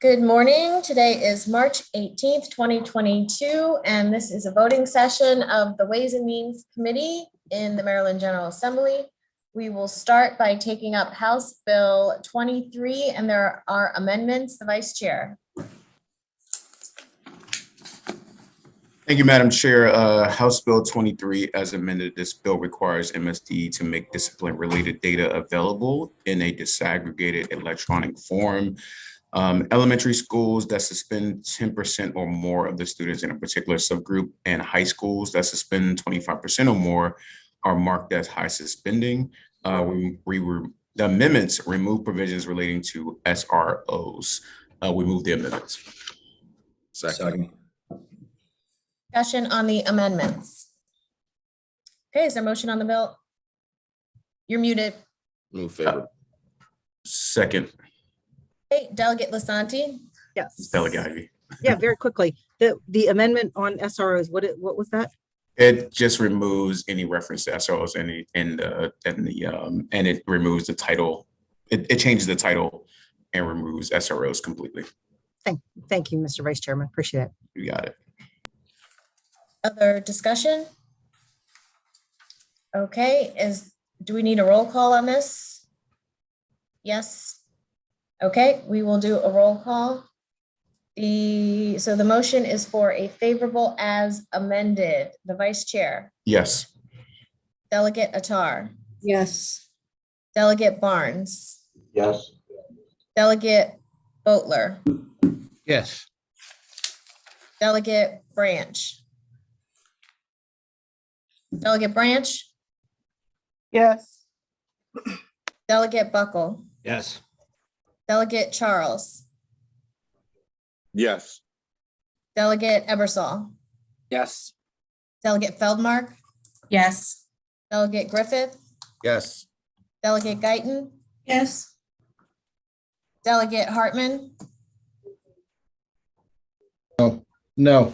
Good morning. Today is March 18th, 2022, and this is a voting session of the Ways and Means Committee in the Maryland General Assembly. We will start by taking up House Bill 23, and there are amendments. The Vice Chair. Thank you, Madam Chair. House Bill 23, as amended, this bill requires MSD to make discipline-related data available in a disaggregated electronic form. Elementary schools that suspend 10% or more of the students in a particular subgroup, and high schools that suspend 25% or more are marked as high suspending. The amendments remove provisions relating to SROs. We move the amendments. Second. Discussion on the amendments. Okay, is there a motion on the bill? You're muted. Move favorable. Second. Okay, Delegate Lisanti. Yes. Delegate Ivy. Yeah, very quickly. The amendment on SROs, what was that? It just removes any reference to SROs and it removes the title. It changes the title and removes SROs completely. Thank you, Mr. Vice Chairman. Appreciate it. You got it. Other discussion? Okay, do we need a roll call on this? Yes. Okay, we will do a roll call. So the motion is for a favorable as amended. The Vice Chair. Yes. Delegate Attar. Yes. Delegate Barnes. Yes. Delegate Boatler. Yes. Delegate Branch. Delegate Branch. Yes. Delegate Buckle. Yes. Delegate Charles. Yes. Delegate Ebersol. Yes. Delegate Feldmark. Yes. Delegate Griffith. Yes. Delegate Guyton. Yes. Delegate Hartman. No.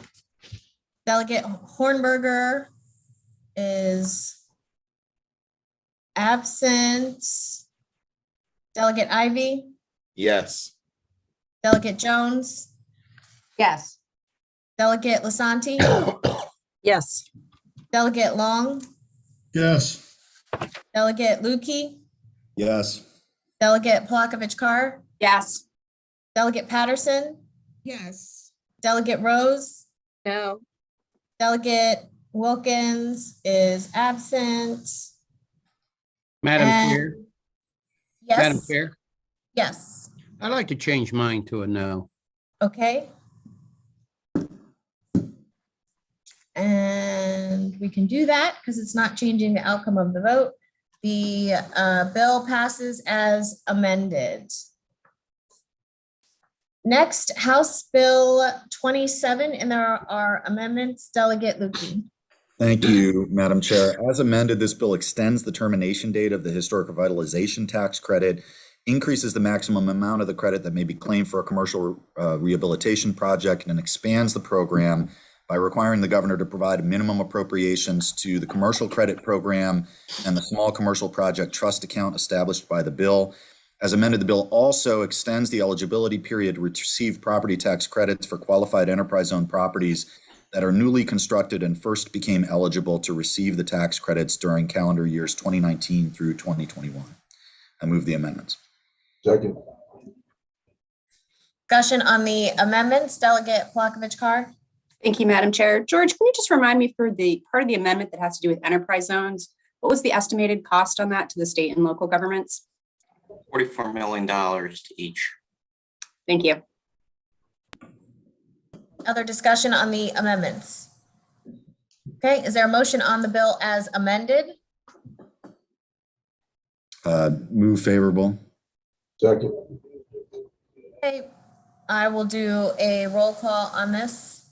Delegate Hornberger is absent. Delegate Ivy. Yes. Delegate Jones. Yes. Delegate Lisanti. Yes. Delegate Long. Yes. Delegate Lukey. Yes. Delegate Plavkovich Carr. Yes. Delegate Patterson. Yes. Delegate Rose. No. Delegate Wilkins is absent. Madam And- Chair, Madam Yes. Chair, Yes. I'd like to change mine to a no. Okay. And we can do that because it's not changing the outcome of the vote. The bill passes as amended. Next, House Bill 27, and there are amendments. Delegate Lukey. Thank you, Madam Chair. As amended, this bill extends the termination date of the historic revitalization tax credit, increases the maximum amount of the credit that may be claimed for a commercial rehabilitation project, and expands the program by requiring the governor to provide minimum appropriations to the commercial credit program and the small commercial project trust account established by the bill. As amended, the bill also extends the eligibility period to receive property tax credits for qualified enterprise zone properties that are newly constructed and first became eligible to receive the tax credits during calendar years 2019 through 2021. I move the amendments. Second. Discussion on the amendments. Delegate Plavkovich Carr. Thank you, Madam Chair. George, can you just remind me for the part of the amendment that has to do with enterprise zones, what was the estimated cost on that to the state and local governments? $44 million to each. Thank you. Other discussion on the amendments? Okay, is there a motion on the bill as amended? Move favorable. Second. Okay, I will do a roll call on this.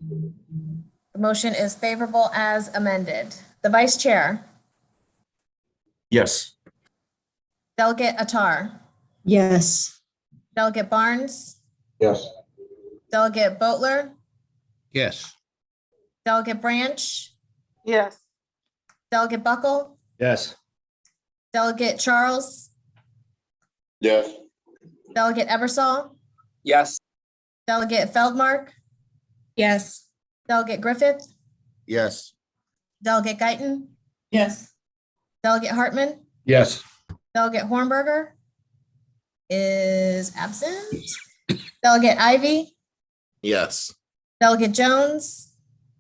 The motion is favorable as amended. The Vice Chair. Yes. Delegate Attar. Yes. Delegate Barnes. Yes. Delegate Boatler. Yes. Delegate Branch. Yes. Delegate Buckle. Yes. Delegate Charles. Yes. Delegate Ebersol. Yes. Delegate Feldmark, Yes. Delegate Griffith, Yes. Delegate Guyton, Yes. Delegate Hartman, Yes. Delegate Hornberger is absent. Delegate Ivy, Yes. Delegate Jones,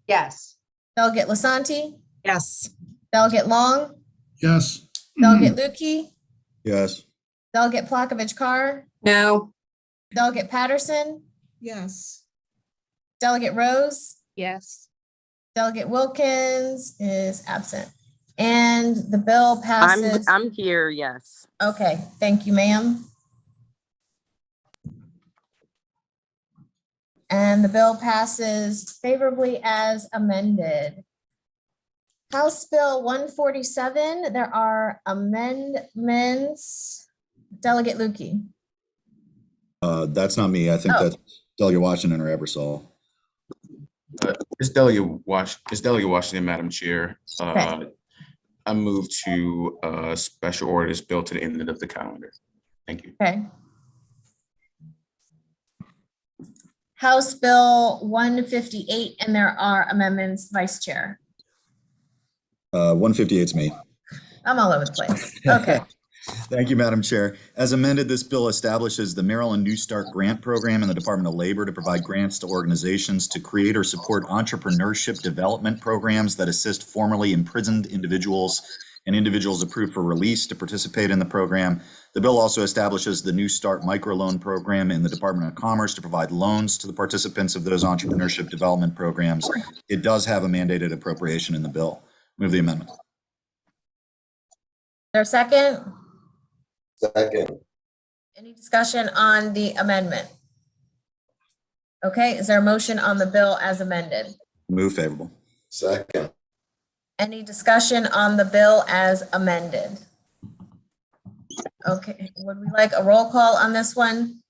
Yes. Delegate Lasanti, Yes. Delegate Long, Yes. Delegate Lukey, Yes. Delegate Plavkovich Carr, No. Delegate Patterson, Yes. Delegate Rose, Yes. Delegate Wilkins is absent. And the bill passes. I'm here, yes. Okay, thank you, ma'am. And the bill passes favorably as amended. House Bill 147, there are amendments. Delegate Lukey. That's not me. I think Oh. that's Delegate Washington or Ebersol. It's Delegate Washington, Madam Chair. Okay. I move to special order this bill to the end of the calendar. Thank you. Okay. House Bill 158, and there are amendments, Vice Chair. 158 is me. I'm all over the place. Okay. Thank you, Madam Chair. As amended, this bill establishes the Maryland New Start Grant Program in the Department of Labor to provide grants to organizations to create or support entrepreneurship development programs that assist formerly imprisoned individuals and individuals approved for release to participate in the program. The bill also establishes the New Start Microloan Program in the Department of Commerce to provide loans to the participants of those entrepreneurship development programs. It does have a mandated appropriation in the bill. Move the amendment. There a second? Second. Any discussion on the amendment? Okay, is there a motion on the bill as amended? Move favorable. Second. Any discussion on the bill as amended? Okay, would we like a roll call on this one?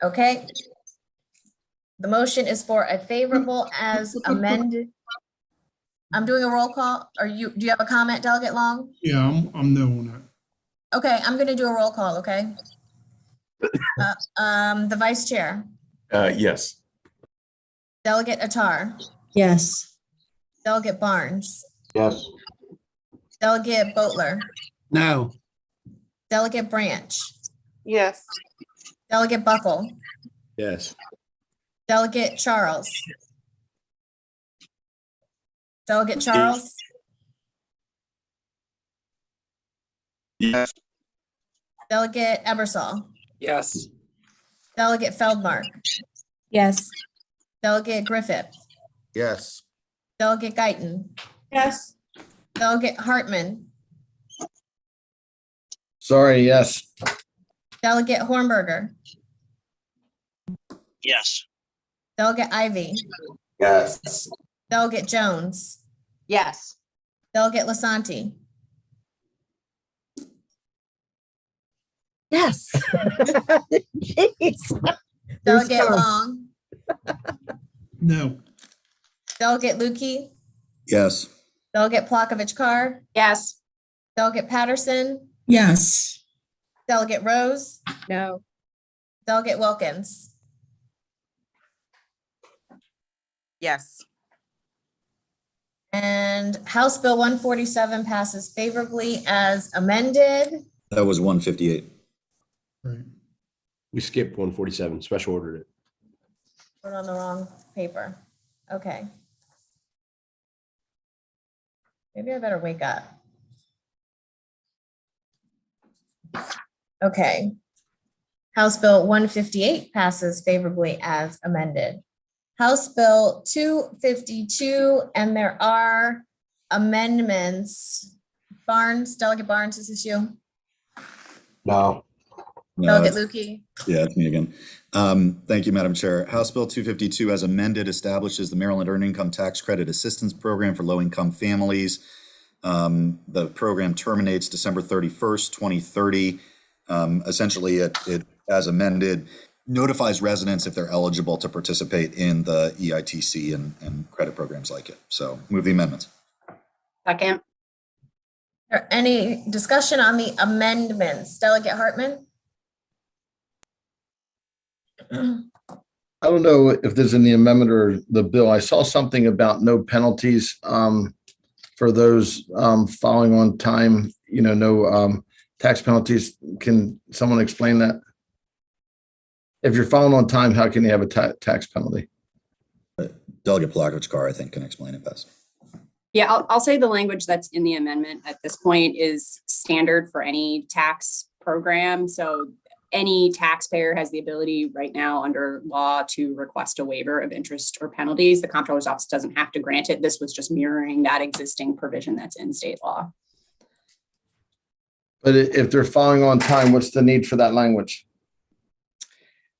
Okay. The motion is for a favorable as amended. I'm doing a roll call. Do you have a comment, Delegate Long? Yeah, I'm no on that. Okay, I'm gonna do a roll call, okay? The Vice Chair, Yes. Delegate Attar, Yes. Delegate Barnes, Yes. Delegate Boatler, No. Delegate Branch, Yes. Delegate Buckle, Yes. Delegate Charles. Delegate Charles, Yes. Delegate Ebersol, Yes. Delegate Feldmark, Yes. Delegate Griffith, Yes. Delegate Guyton, Yes. Delegate Hartman, Sorry, yes. Delegate Hornberger, Yes. Delegate Ivy, Yes. Delegate Jones, Yes. Delegate Lasanti, Yes. Jeez. Delegate Tom. Long, No. Delegate Lukey, Yes. Delegate Plavkovich Carr, Yes. Delegate Patterson, Yes. Delegate Rose, No. Delegate Wilkins. Yes. And House Bill 147 passes favorably as amended. That was 158. Right. We skipped 147, special ordered it. Put on the wrong paper. Okay. Maybe I better wake up. Okay. House Bill 158 passes favorably as amended. House Bill 252, and there are amendments. Barnes, Delegate Barnes, is this you? No. No, Delegate it's- Lukey? Yeah, it's me again. Thank you, Madam Chair. House Bill 252 as amended establishes the Maryland Earned Income Tax Credit Assistance Program for low-income families. The program terminates December 31st, 2030. Essentially, it, as amended, notifies residents if they're eligible to participate in the EITC and credit programs like it. So move the amendments. Second. Any discussion on the amendments? Delegate Hartman? I don't know if there's in the amendment or the bill. I saw something about no penalties for those following on time, no tax penalties. Can someone explain that? If you're following on time, how can you have a tax penalty? Delegate Palakovich-Carr, I think, can explain it best. Yeah, I'll say the language that's in the amendment at this point is standard for any tax program. So any taxpayer has the ability right now under law to request a waiver of interest or penalties. The Comptroller's Office doesn't have to grant it. This was just mirroring that existing provision that's in state law. But if they're following on time, what's the need for that language?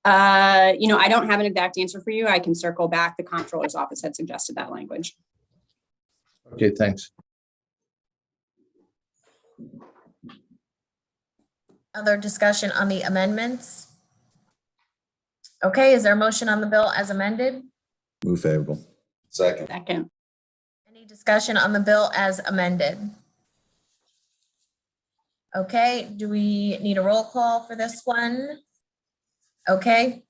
I don't have an exact answer for you. I can circle back. The Comptroller's Office had suggested that language. Okay, thanks. Other discussion on the amendments? Okay, is there a motion on the bill as amended? Move favorable. Second. Second. Any discussion on the bill as amended? Okay, do we need a roll call for this one? Okay.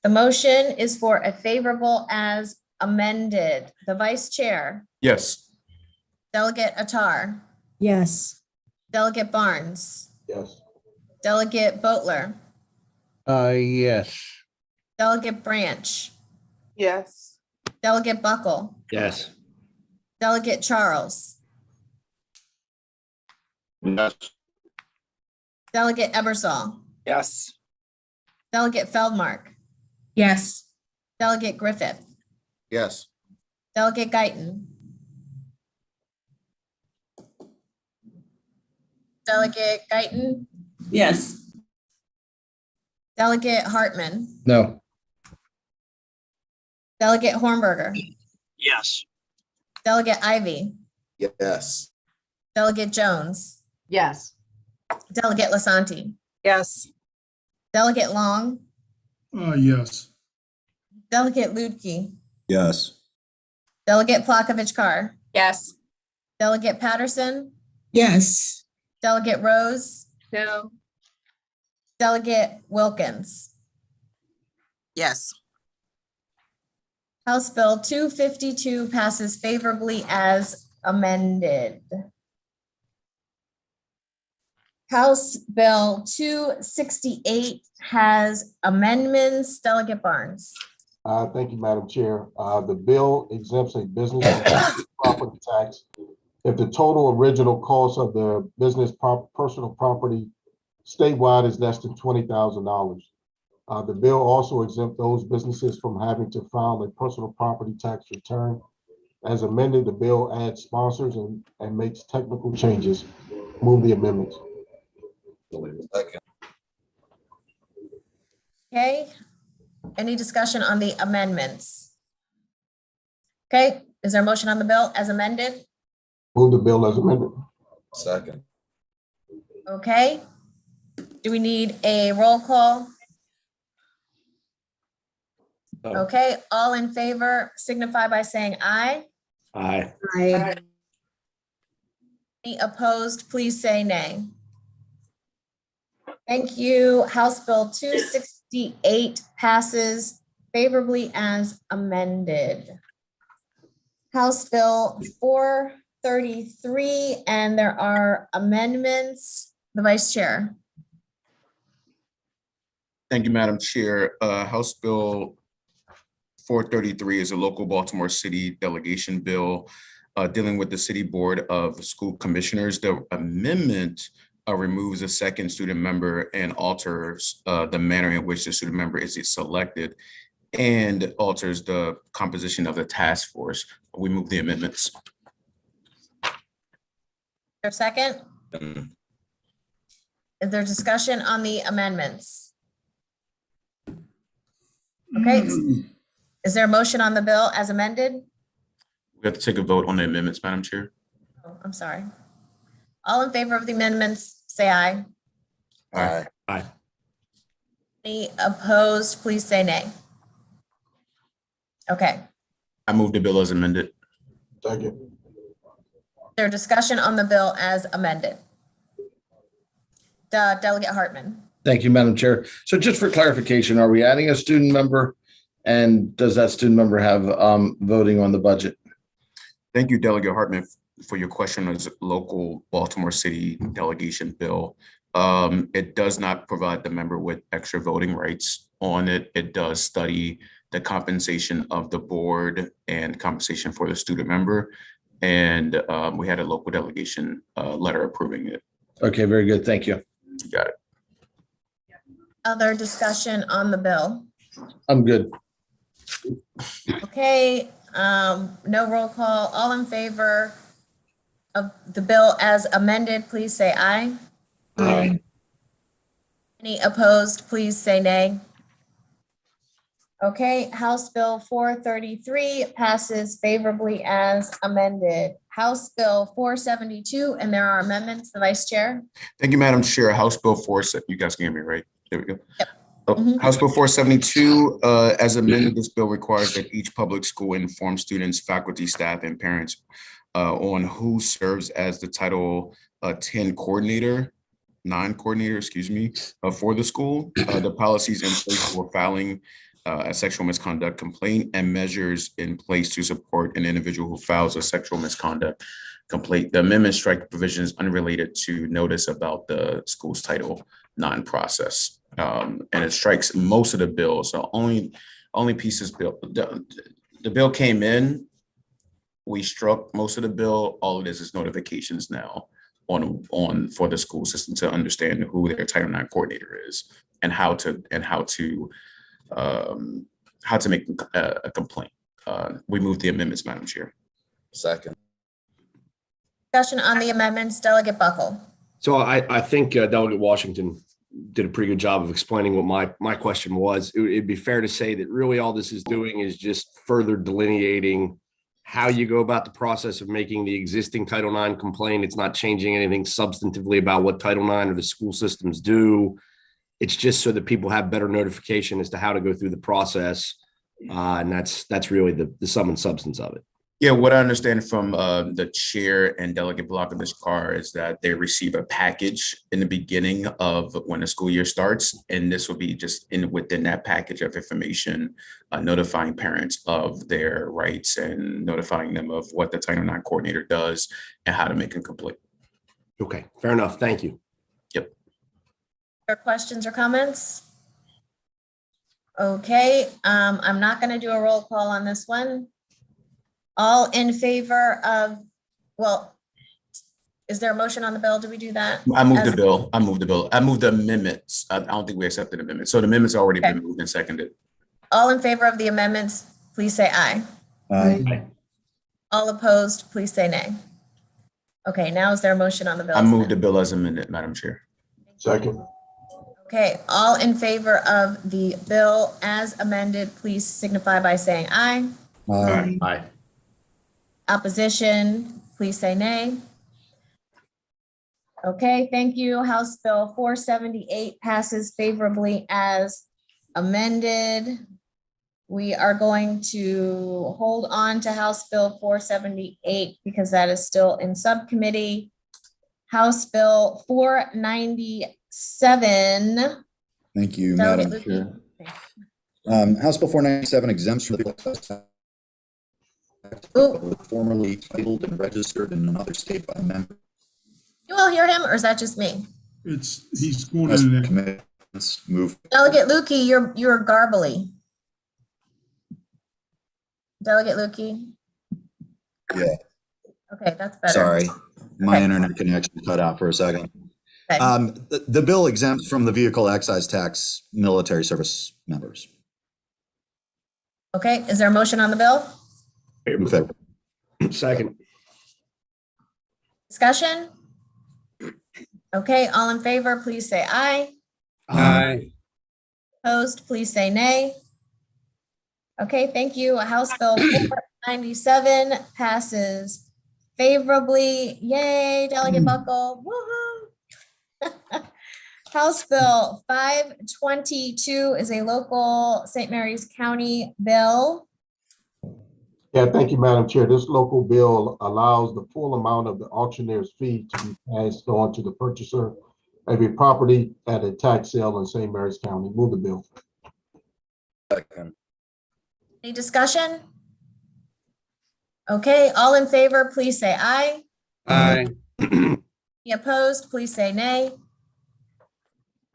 The motion is for a favorable as amended. The vice chair, Yes. Delegate Attar, Yes. Delegate Barnes, Yes. Delegate Boatler, Yes. Delegate Branch, Yes. Delegate Buckle, Yes. Delegate Charles, Yes. Delegate Ebersol, Yes. Delegate Feldmark, Yes. Delegate Griffith, Yes. Delegate Guyton, Delegate Guyton, Yes. Delegate Hartman, No. Delegate Hornberger, Yes. Delegate Ivy, Yes. Delegate Jones, Yes. Delegate Lasanti, Yes. Delegate Long, Yes. Delegate Lutke, Yes. Delegate Plavkovich-Carr, Yes. Delegate Patterson, Yes. Delegate Rose, No. Delegate Wilkins. Yes. House Bill 252 passes favorably as amended. House Bill 268 has amendments. Delegate Barnes. Thank you, Madam Chair. The bill exempts a business property tax if the total original cost of the business personal property statewide is less than $20,000. The bill also exempts those businesses from having to file a personal property tax return. As amended, the bill adds sponsors and makes technical changes. Move the amendments. Okay, any discussion on the amendments? Okay, is there a motion on the bill as amended? Move the bill as amended. Second. Okay, do we need a roll call? No. Okay, all in favor signify by saying aye. Aye. Aye. Any opposed, please say nay. Thank you. House Bill 268 passes favorably as amended. House Bill 433, and there are amendments. The Vice Chair. Thank you, Madam Chair. House Bill 433 is a local Baltimore City delegation bill dealing with the City Board of School Commissioners. The amendment removes a second student member and alters the manner in which the student member is selected and alters the composition of the task force. We move the amendments. Your second? Is there discussion on the amendments? Okay. Is there a motion on the bill as amended? We have to take a vote on the amendments, Madam Chair. Oh, I'm sorry. All in favor of the amendments, say aye. Aye. Aye. Any opposed, please say nay. Okay. I move the bill as amended. Second. Is there discussion on the bill as amended? Delegate Hartman, Thank you, Madam Chair. So just for clarification, are we adding a student member? And does that student member have voting on the budget? Thank you, Delegate Hartman, for your question on the local Baltimore City delegation bill. It does not provide the member with extra voting rights on it. It does study the compensation of the board and compensation for the student member. And we had a local delegation letter approving it. Okay, very good. Thank you. You got it. Other discussion on the bill? I'm good. Okay, no roll call. All in favor of the bill as amended, please say aye. Aye. Any opposed, please say nay. Okay, House Bill 433 passes favorably as amended. House Bill 472, and there are amendments, the Vice Chair. Thank you, Madam Chair. House Bill 4, you guys can hear me, right? There we go. Yep. House Bill 472, as amended, this bill requires that each public school inform students, faculty, staff, and parents on who serves as the Title 10 coordinator, non-coordinator, excuse me, for the school, the policies in place for filing a sexual misconduct complaint, and measures in place to support an individual who files a sexual misconduct complaint. The amendment strike provisions unrelated to notice about the school's Title IX process. And it strikes most of the bill. So only pieces bill. The bill came in. We struck most of the bill. All it is notifications now on for the school system to understand who their Title IX coordinator is and how to make a complaint. We move the amendments, Madam Chair. Second. Discussion on the amendments, Delegate Buckle. So I think Delegate Washington did a pretty good job of explaining what my question was. It'd be fair to say that really all this is doing is just further delineating how you go about the process of making the existing Title IX complaint. It's not changing anything substantively about what Title IX or the school systems do. It's just so that people have better notification as to how to go through the process. And that's really the sum and substance of it. Yeah, what I understand from the chair and Delegate Block of this car is that they receive a package in the beginning of when the school year starts. And this will be just within that package of information, notifying parents of their rights and notifying them of what the Title IX coordinator does and how to make a complaint. Okay, fair enough. Thank you. Yep. Or questions or comments? Okay, I'm not going to do a roll call on this one. All in favor of, well, is there a motion on the bill? Do we do that? I moved the bill. I moved the amendments. I don't think we accepted amendments. So the amendments already been moved and seconded. All in favor of the amendments, please say aye. Aye. All opposed, please say nay. Okay, now is there a motion on the bill? I moved the bill as amended, Madam Chair. Second. Okay, all in favor of the bill as amended, please signify by saying aye. Aye. Opposition, please say nay. Okay, thank you. House Bill 478 passes favorably as amended. We are going to hold on to House Bill 478 because that is still in subcommittee. House Bill 497. Thank you, Delegate Madam Lukey. Chair. House Bill 497 exempts from the formerly titled and registered in another state by a member. You all hear him, or is that just me? He's going in and out. Let's move. Delegate Lukey, you're garbly. Delegate Lukey. Yeah. Okay, that's better. Sorry, my Okay. internet connection cut out for a second. Okay. The bill exempts from the vehicle excise tax military service members. Okay, is there a motion on the bill? Move favor. Second. Discussion? Okay, all in favor, please say aye. Aye. Opposed, please say nay. Okay, thank you. House Bill 497 passes favorably. Yay, Delegate Buckle. Woohoo! House Bill 522 is a local St. Mary's County bill. Yeah, thank you, Madam Chair. This local bill allows the full amount of the auctioneer's fee to be passed on to the purchaser of a property at a tax sale in St. Mary's County. Move the bill. Second. Any discussion? Okay, all in favor, please say aye. Aye. Any opposed, please say nay.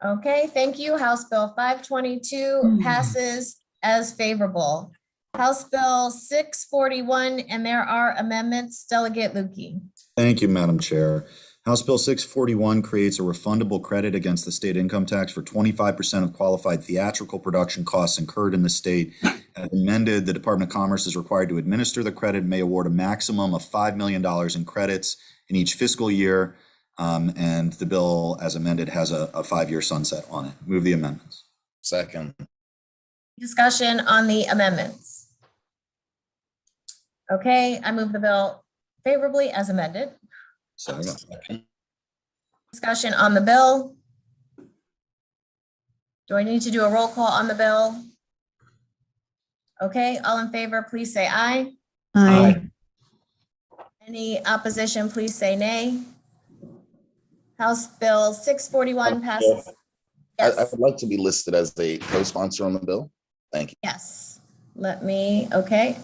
Okay, thank you. House Bill 522 passes as favorable. House Bill 641, and there are amendments. Delegate Lukey. Thank you, Madam Chair. House Bill 641 creates a refundable credit against the state income tax for 25% of qualified theatrical production costs incurred in the state. As amended, the Department of Commerce is required to administer the credit and may award a maximum of $5 million in credits in each fiscal year. And the bill, as amended, has a 5-year sunset on it. Move the amendments. Second. Discussion on the amendments. Okay, I move the bill favorably as amended. Second. Discussion on the bill. Do I need to do a roll call on the bill? Okay, all in favor, please say aye. Aye. Any opposition, please say nay. House Bill 641 passes. I Yes, would like to be listed as a co-sponsor on the bill. Thank you. yes. Let me, okay.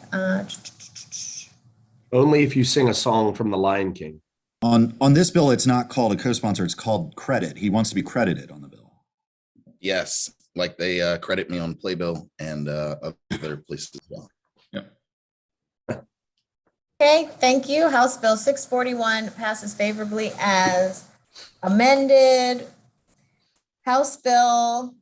Only if you sing a song from The Lion King. On this bill, it's not called a co-sponsor, it's called credit. He wants to be credited on the bill. Yes, like they credit me on Playbill and other places as well. Okay, thank you. House Bill 641 passes favorably as amended. House Bill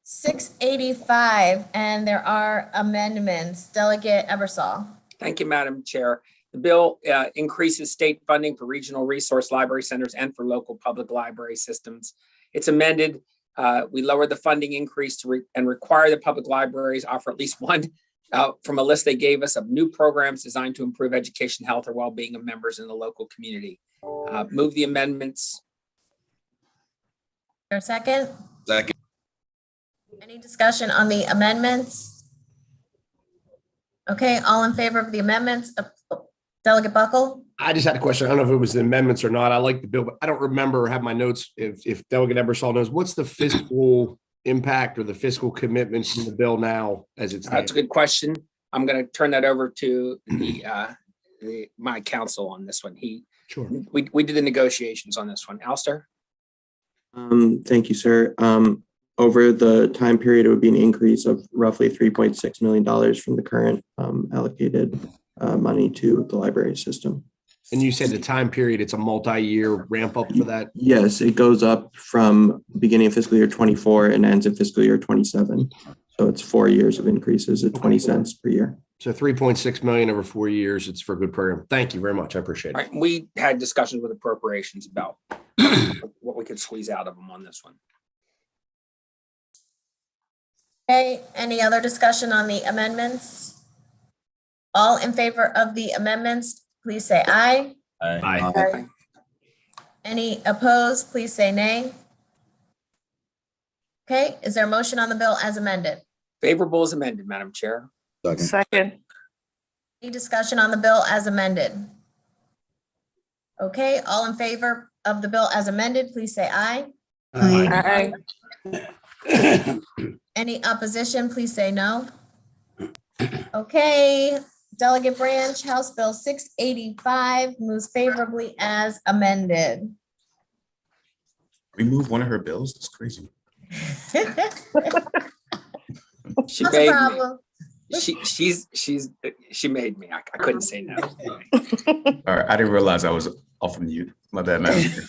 685, and there are amendments. Delegate Ebersol. Thank you, Madam Chair. The bill increases state funding for regional resource library centers and for local public library systems. It's amended. We lower the funding increase and require the public libraries offer at least one from a list they gave us of new programs designed to improve education, health, or well-being of members in the local community. Move the amendments. Your second? Second. Any discussion on the amendments? Okay, all in favor of the amendments? Delegate Buckle? I just had a question. I don't know if it was the amendments or not. I like the bill, but I don't remember or have my notes. If Delegate Ebersol knows, what's the fiscal impact or the fiscal commitment from the bill now as it's? That's a good question. I'm going to turn that over to my counsel on this one. Sure. We did the negotiations on this one. Alistair? Thank you, sir. Over the time period, it would be an increase of roughly $3.6 million from the current allocated money to the library system. And you said the time period, it's a multi-year ramp up for that? Yes, it goes up from beginning of fiscal year 24 and ends in fiscal year 27. So it's 4 years of increases at 20 cents per year. So 3.6 million over 4 years. It's for a good program. Thank you very much. I appreciate it. All right, we had discussions with appropriations about what we could squeeze out of them on this one. Okay, any other discussion on the amendments? All in favor of the amendments, please say aye. Aye. Any opposed, please say nay. Okay, is there a motion on the bill as amended? Favorable as amended, Madam Chair. Second. Any discussion on the bill as amended? Okay, all in favor of the bill as amended, please say aye. Aye. Any opposition, please say no. Okay, Delegate Branch, House Bill 685 moves favorably as amended. Remove one of her bills? That's crazy. She What's the made problem? me. She made me. I couldn't say no. All right, I didn't realize I was off of mute. My bad, Madam Chair.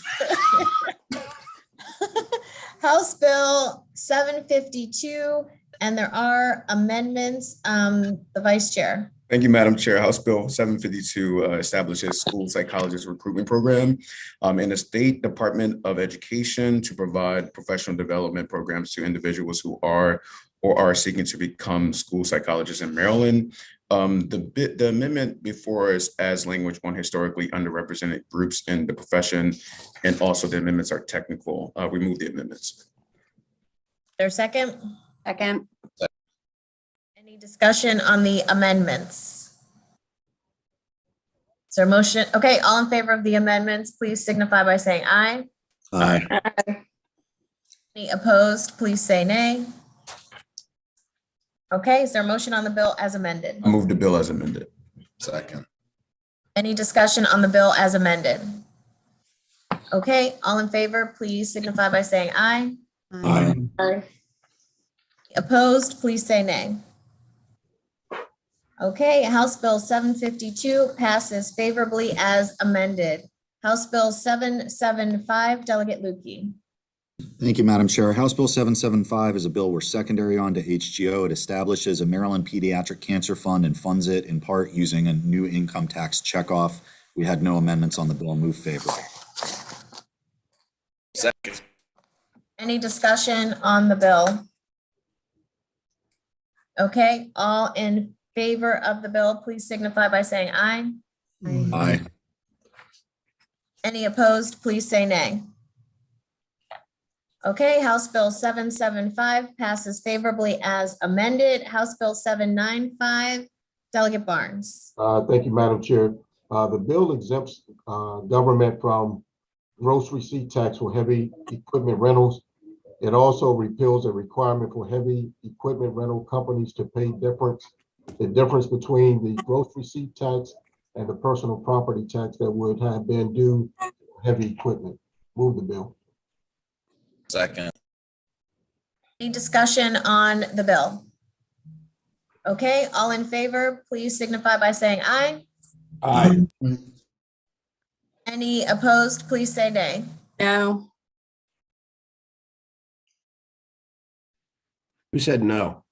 House Bill 752, and there are amendments. The Vice Chair. Thank you, Madam Chair. House Bill 752 establishes school psychologist recruitment program in the State Department of Education to provide professional development programs to individuals who are or are seeking to become school psychologists in Maryland. The amendment before us adds language on historically underrepresented groups in the profession, and also the amendments are technical. We move the amendments. There's second? Second. Any discussion on the amendments? Is there a motion? Okay, all in favor of the amendments, please signify by saying aye. Aye. Any opposed, please say nay. Okay, is there a motion on the bill as amended? I move the bill as amended. Second. Any discussion on the bill as amended? Okay, all in favor, please signify by saying aye. Aye. Opposed, please say nay. Okay, House Bill 752 passes favorably as amended. House Bill 775, Delegate Lukey. Thank you, Madam Chair. House Bill 775 is a bill we're secondary on to HGO. It establishes a Maryland Pediatric Cancer Fund and funds it in part using a new income tax checkoff. We had no amendments on the bill. Move favorably. Second. Any discussion on the bill? Okay, all in favor of the bill, please signify by saying aye. Aye. Any opposed, please say nay. Okay, House Bill 775 passes favorably as amended. House Bill 795, Delegate Barnes. Thank you, Madam Chair. The bill exempts government from gross receipt tax for heavy equipment rentals. It also repeals a requirement for heavy equipment rental companies to pay the difference between the gross receipt tax and the personal property tax that would have been due for heavy equipment. Move the bill. Second. Any discussion on the bill? Okay, all in favor, please signify by saying aye. Aye. Any opposed, please say nay. No. Who said no?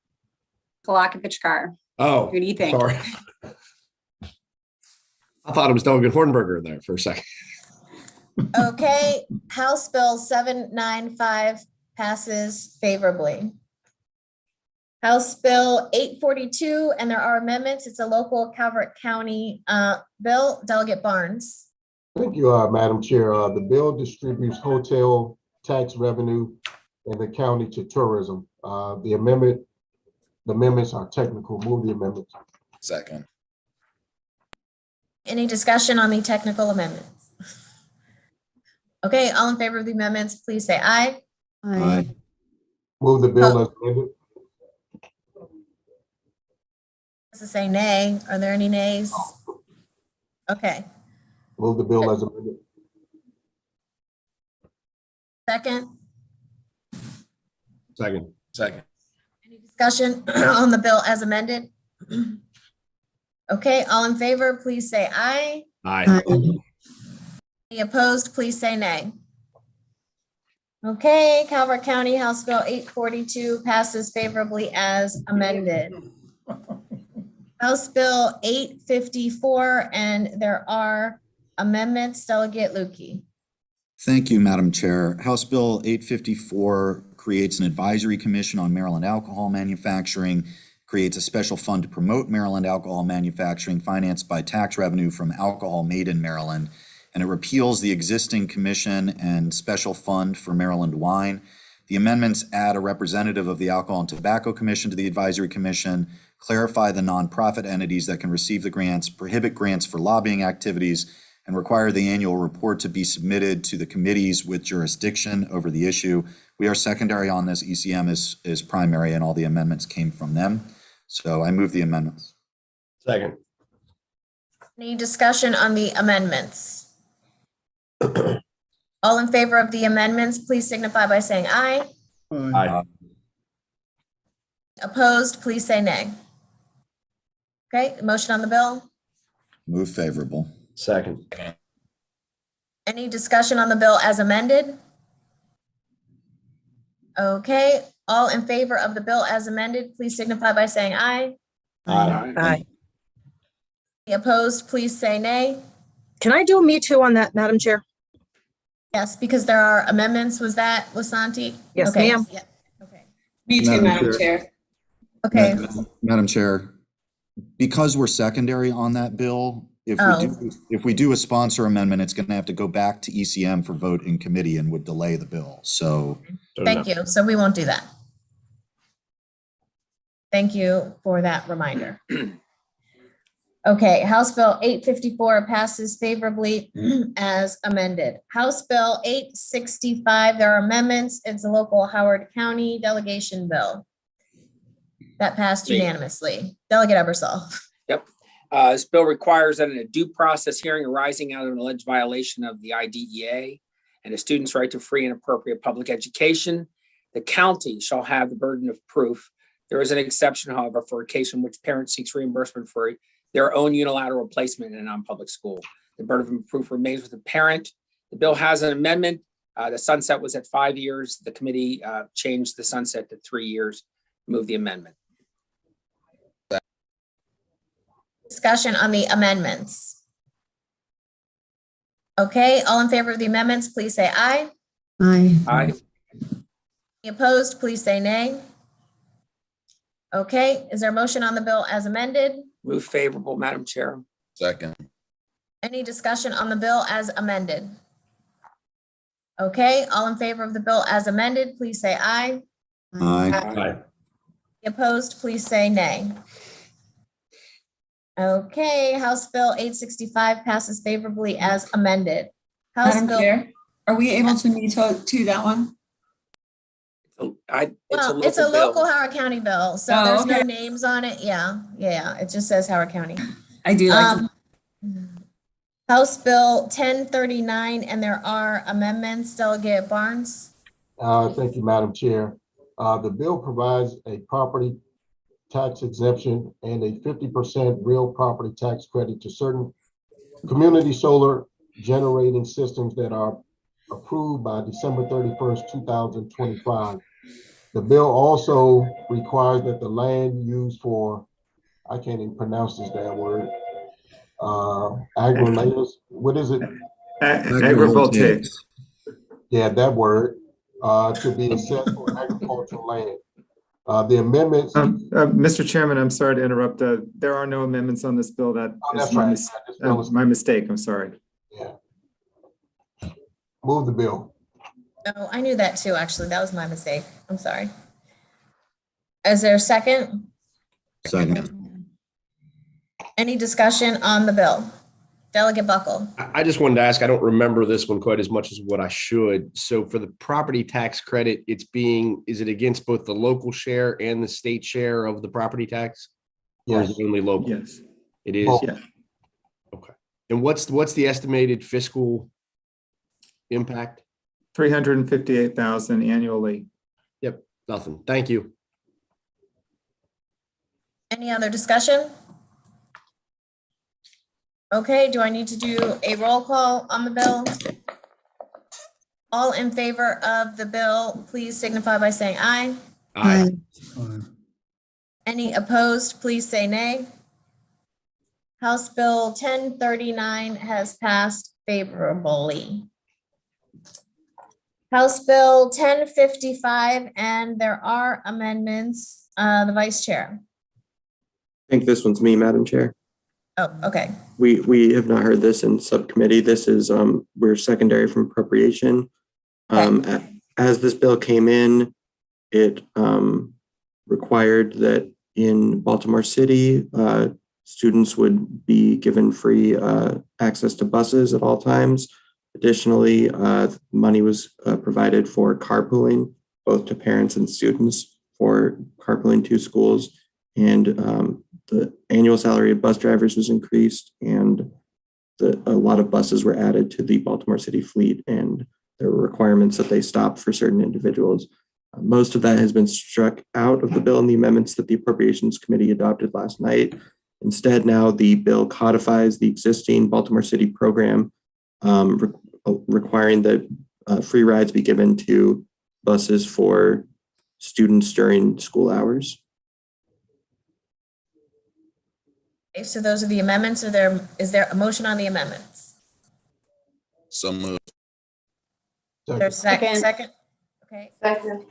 Kalakovich-Carr. Oh, Who do you think? sorry. I thought it was Delegate Hornberger there for a second. Okay, House Bill 795 passes favorably. House Bill 842, and there are amendments. It's a local Calvert County bill. Delegate Barnes. Thank you, Madam Chair. The bill distributes hotel tax revenue in the county to tourism. The amendments are technical. Move the amendments. Second. Any discussion on the technical amendments? Okay, all in favor of the amendments, please say aye. Aye. Move the bill as amended. Does it say nay? Are there any nays? Okay, Move the bill as amended. second. Second. Second. Any discussion on the bill as amended? Okay, all in favor, please say aye. Aye. Any opposed, please say nay. Okay, Calvert County House Bill 842 passes favorably as amended. House Bill 854, and there are amendments. Delegate Lukey. Thank you, Madam Chair. House Bill 854 creates an advisory commission on Maryland alcohol manufacturing, creates a special fund to promote Maryland alcohol manufacturing financed by tax revenue from alcohol made in Maryland, and it repeals the existing commission and special fund for Maryland wine. The amendments add a representative of the Alcohol and Tobacco Commission to the Advisory Commission, clarify the nonprofit entities that can receive the grants, prohibit grants for lobbying activities, and require the annual report to be submitted to the committees with jurisdiction over the issue. We are secondary on this. ECM is primary, and all the amendments came from them. So I move the amendments. Second. Any discussion on the amendments? All in favor of the amendments, please signify by saying aye. Aye. Opposed, please say nay. Okay, motion on the bill. Move favorable. Second. Any discussion on the bill as amended? Okay, all in favor of the bill as amended, please signify by saying aye. Aye. Any opposed, please say nay. Can I do a me too on that, Madam Chair? Yes, because there are amendments. Was that Lasanti? Yes, Okay, ma'am. yeah, okay. Me too, Madam Chair. Okay, Madam Chair, because we're secondary on that bill, if we do a sponsor amendment, it's going to have to go back to ECM for vote in committee and would delay the bill. So thank you. So we won't do that. Thank you for that reminder. Okay, House Bill 854 passes favorably as amended. House Bill 865, there are amendments. It's a local Howard County delegation bill. That passed unanimously. Delegate Ebersol. Yep. This bill requires that in a due process hearing arising out of an alleged violation of the IDEA and a student's right to free and appropriate public education, the county shall have the burden of proof. There is an exception, however, for a case in which parent seeks reimbursement for their own unilateral placement in a non-public school. The burden of proof remains with the parent. The bill has an amendment. The sunset was at 5 years. The committee changed the sunset to 3 years. Move the amendment. Discussion on the amendments. Okay, all in favor of the amendments, please say aye. Aye. Aye. Any opposed, please say nay. Okay, is there a motion on the bill as amended? Move favorable, Madam Chair. Second. Any discussion on the bill as amended? Okay, all in favor of the bill as amended, please say aye. Aye. Aye. Any opposed, please say nay. Okay, House Bill 865 passes favorably as amended. House Madam Bill, Chair, are we able to meet to that one? it's a local Howard County bill, so Oh, there's no okay. names on it. Yeah, it just says Howard County. I do like House Bill 1039, and there are amendments. Delegate Barnes. Thank you, Madam Chair. The bill provides a property tax exemption and a 50% real property tax credit to certain community solar generating systems that are approved by December 31st, 2025. The bill also requires that the land used for, I can't even pronounce this damn word, agrivoltaics, what is it? Agrivoltaics. Yeah, that word, to be assessed for agricultural land. The amendments. Mr. Chairman, I'm sorry to interrupt. There are no amendments on this bill. That is my mistake. I'm sorry. Yeah. Move the bill. Oh, I knew that too, actually. That was my mistake. I'm sorry. Is there a second? Second. Any discussion on the bill? Delegate Buckle. I just wanted to ask, I don't remember this one quite as much as what I should. So for the property tax credit, is it against both the local share and the state share of the property tax? Or is it only local? Yes. It is? Both. Yeah. Okay. And what's the estimated fiscal impact? 358,000 annually. Yep, nothing. Thank you. Any other discussion? Okay, do I need to do a roll call on the bill? All in favor of the bill, please signify by saying aye. Aye. Any opposed, please say nay. House Bill 1039 has passed favorably. House Bill 1055, and there are amendments. The Vice Chair. I think this one's me, Madam Chair. Oh, okay. We have not heard this in subcommittee. This is, we're secondary from appropriation. As this bill came in, it required that in Baltimore City, students would be given free access to buses at all times. Additionally, money was provided for carpooling, both to parents and students for carpooling to schools. And the annual salary of bus drivers was increased, and a lot of buses were added to the Baltimore City fleet, and there were requirements that they stop for certain individuals. Most of that has been struck out of the bill in the amendments that the Appropriations Committee adopted last night. Instead, now the bill codifies the existing Baltimore City program, requiring that free rides be given to buses for students during school hours. Okay, so those are the amendments. Is there a motion on the amendments? So moved. There's second. Okay. Second.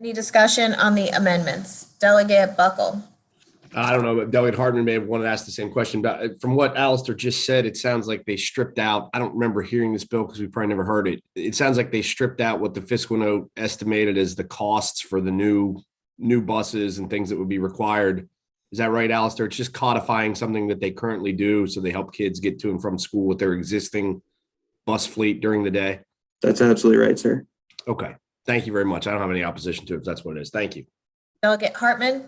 Any discussion on the amendments? Delegate Buckle. I don't know, but Delegate Hardman may have wanted to ask the same question. But from what Alistair just said, it sounds like they stripped out. I don't remember hearing this bill because we probably never heard it. It sounds like they stripped out what the fiscal note estimated as the costs for the new buses and things that would be required. Is that right, Alistair? It's just codifying something that they currently do, so they help kids get to and from school with their existing bus fleet during the day? That's absolutely right, sir. Okay, thank you very much. I don't have any opposition to it if that's what it is. Thank you. Delegate Hartman.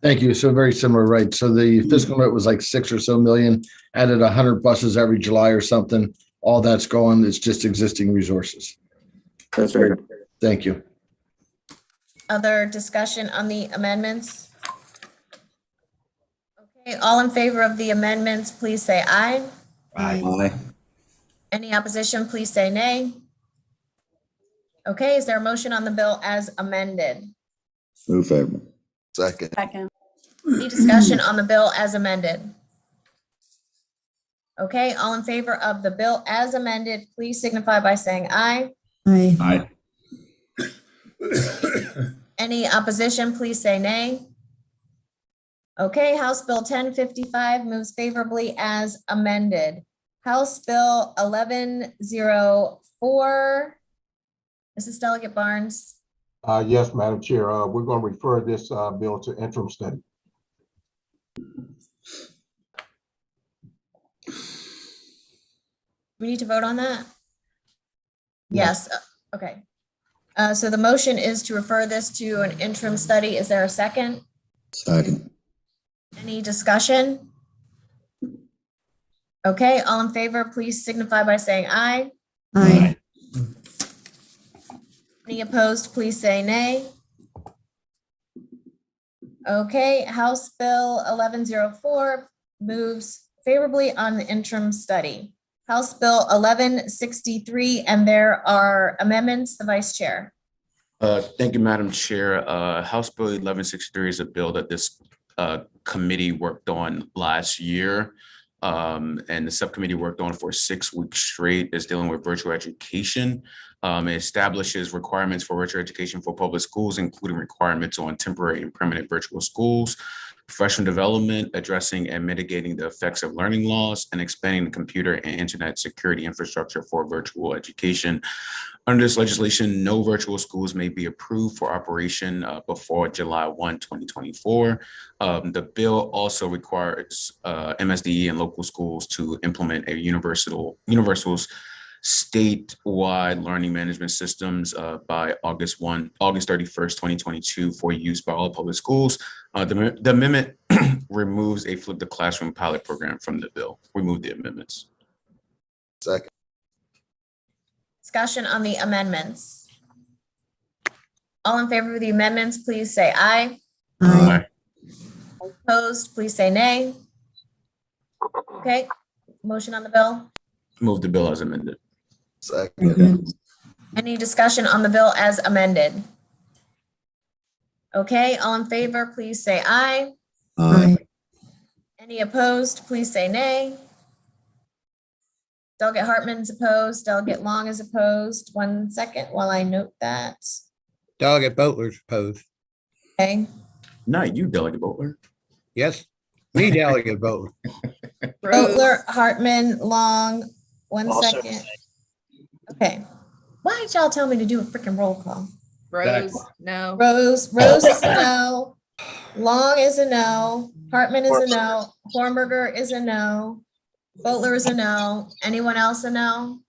Thank you. So very similar, right? So the fiscal note was like 6 or so million, added 100 buses every July or something. All that's gone. It's just existing resources. That's right. Thank you. Other discussion on the amendments? Okay, all in favor of the amendments, please say aye. Aye. Any opposition, please say nay. Okay, is there a motion on the bill as amended? Move favorable. Second. Second. Any discussion on the bill as amended? Okay, all in favor of the bill as amended, please signify by saying aye. Aye. Any opposition, please say nay. Okay, House Bill 1055 moves favorably as amended. House Bill 1104. This is Delegate Barnes. Yes, Madam Chair, we're going to refer this bill to interim study. We need to vote on that? Yes, okay. So the motion is to refer this to an interim study. Is there a second? Second. Any discussion? Okay, all in favor, please signify by saying aye. Aye. Any opposed, please say nay. Okay, House Bill 1104 moves favorably on the interim study. House Bill 1163, and there are amendments. The Vice Chair. Thank you, Madam Chair. House Bill 1163 is a bill that this committee worked on last year. And the subcommittee worked on for 6 weeks straight. Is dealing with virtual education. It establishes requirements for virtual education for public schools, including requirements on temporary and permanent virtual schools, professional development, addressing and mitigating the effects of learning loss, and expanding the computer and internet security infrastructure for virtual education. Under this legislation, no virtual schools may be approved for operation before July 1, 2024. The bill also requires MSDE and local schools to implement a universal statewide learning management systems by August 31st, 2022 for use by all public schools. The amendment removes a flip the classroom pilot program from the bill. Remove the amendments. Second. Discussion on the amendments. All in favor of the amendments, please say aye. Aye. Opposed, please say nay. Okay, motion on the bill. Move the bill as amended. Second. Any discussion on the bill as amended? Okay, all in favor, please say aye. Aye. Any opposed, please say nay. Delegate Hartman's opposed, Delegate Long is opposed. 1 second while I note that. Delegate Butler's opposed. Okay, Not you, Delegate Butler. Yes, me, Delegate Butler. Butler, Hartman, Long, 1 second. Okay, why did y'all tell me to do a freaking roll call? Rose, no. Rose is a no. Long is a no. Hartman is a no. Hornberger is a no. Butler is a no. Anyone else a no?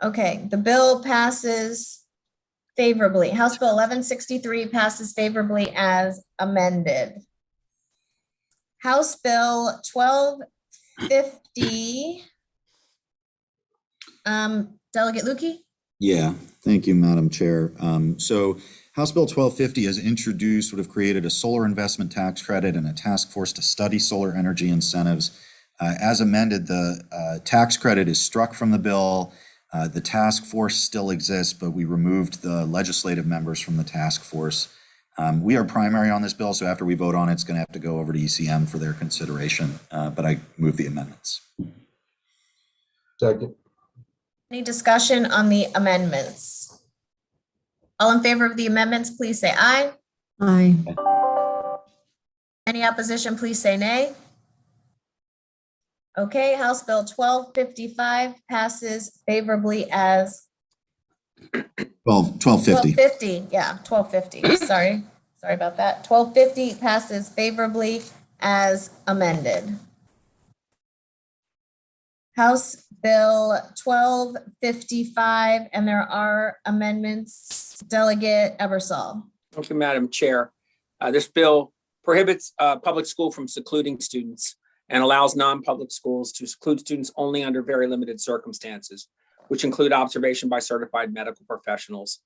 Okay, the bill passes favorably. House Bill 1163 passes favorably as amended. House Bill 1250. Delegate Lukey? Yeah, thank you, Madam Chair. So House Bill 1250 has introduced, would have created a solar investment tax credit and a task force to study solar energy incentives. As amended, the tax credit is struck from the bill. The task force still exists, but we removed the legislative members from the task force. We are primary on this bill, so after we vote on it, it's going to have to go over to ECM for their consideration, but I move the amendments. Second. Any discussion on the amendments? All in favor of the amendments, please say aye. Aye. Any opposition, please say nay. Okay, House Bill 1255 passes favorably as 1250. 1250, yeah, 1250, sorry. Sorry about that. 1250 passes favorably as amended. House Bill 1255, and there are amendments. Delegate Eversol. Okay, Madam Chair. This bill prohibits public school from secluding students and allows non-public schools to seclude students only under very limited circumstances, which include observation by certified medical professionals.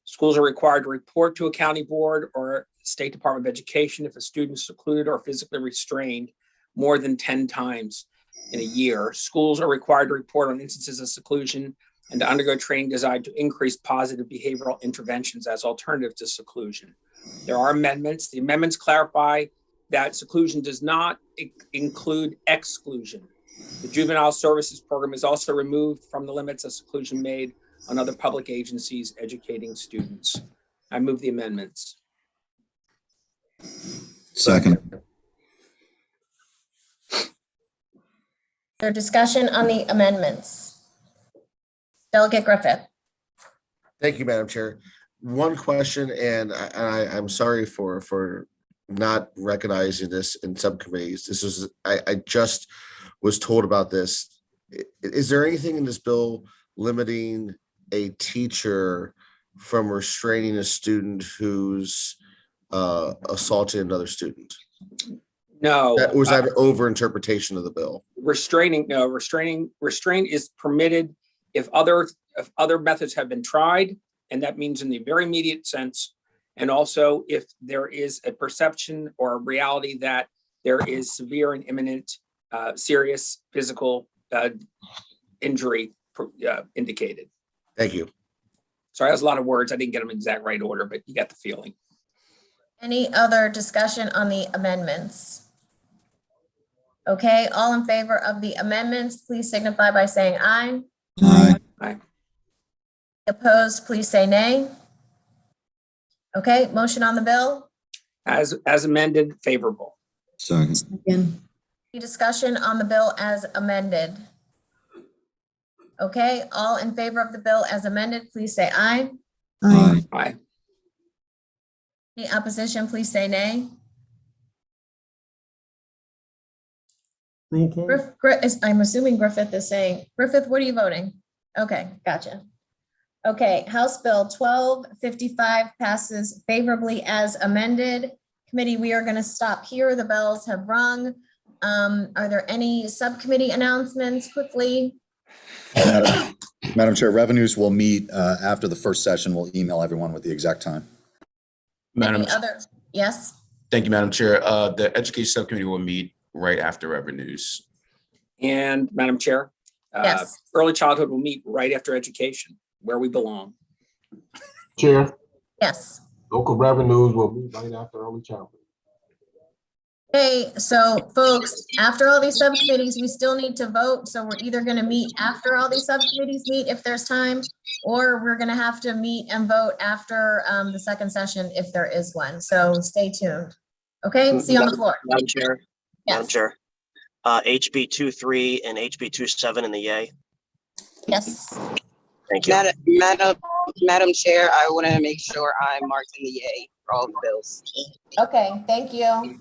Schools are required to report to a county board or State Department of Education if a student is secluded or physically restrained more than 10 times in a year. Schools are required to report on instances of seclusion and to undergo training designed to increase positive behavioral interventions as alternatives to seclusion. There are amendments. The amendments clarify that seclusion does not include exclusion. The Juvenile Services Program is also removed from the limits of seclusion made on other public agencies educating students. I move the amendments. Second. There's discussion on the amendments. Delegate Griffith. Thank you, Madam Chair. One question, and I'm sorry for not recognizing this in subcommittees. This is, I just was told about this. Is there anything in this bill limiting a teacher from restraining a student who's assaulted another student? No. Was that an over interpretation of the bill? Restraining is permitted if other methods have been tried, and that means in the very immediate sense, and also if there is a perception or a reality that there is severe and imminent serious physical injury indicated. Thank you. Sorry, that was a lot of words. I didn't get them in exact right order, but you got the feeling. Any other discussion on the amendments? Okay, all in favor of the amendments, please signify by saying aye. Aye. Aye. Opposed, please say nay. Okay, motion on the bill. As amended, favorable. Second. Again. Any discussion on the bill as amended? Okay, all in favor of the bill as amended, please say aye. Aye. Aye. Any opposition, please say nay. Roll call. I'm assuming Griffith is saying, Griffith, what are you voting? Okay, gotcha. Okay, House Bill 1255 passes favorably as amended. Committee, we are going to stop here. The bells have rung. Are there any subcommittee announcements quickly? Madam Chair, revenues will meet after the first session. We'll email everyone with the exact time. Madam, Any other? Yes. thank you, Madam Chair. The Education Subcommittee will meet right after revenues. And Madam Chair, Yes. early childhood will meet right after education, where we belong. Chair, Yes. local revenues will meet right after early childhood. Okay, so folks, after all these subcommittees, we still need to vote. So we're either going to meet after all these subcommittees meet if there's time, or we're going to have to meet and vote after the second session if there is one. So stay tuned. Okay, see you on the floor. Madam Chair. Madam Yes. Chair. HB 23 and HB 27 in the yay. Yes. Thank you. Madam Chair, I want to make sure I'm marked in the yay for all the bills. Okay, thank you.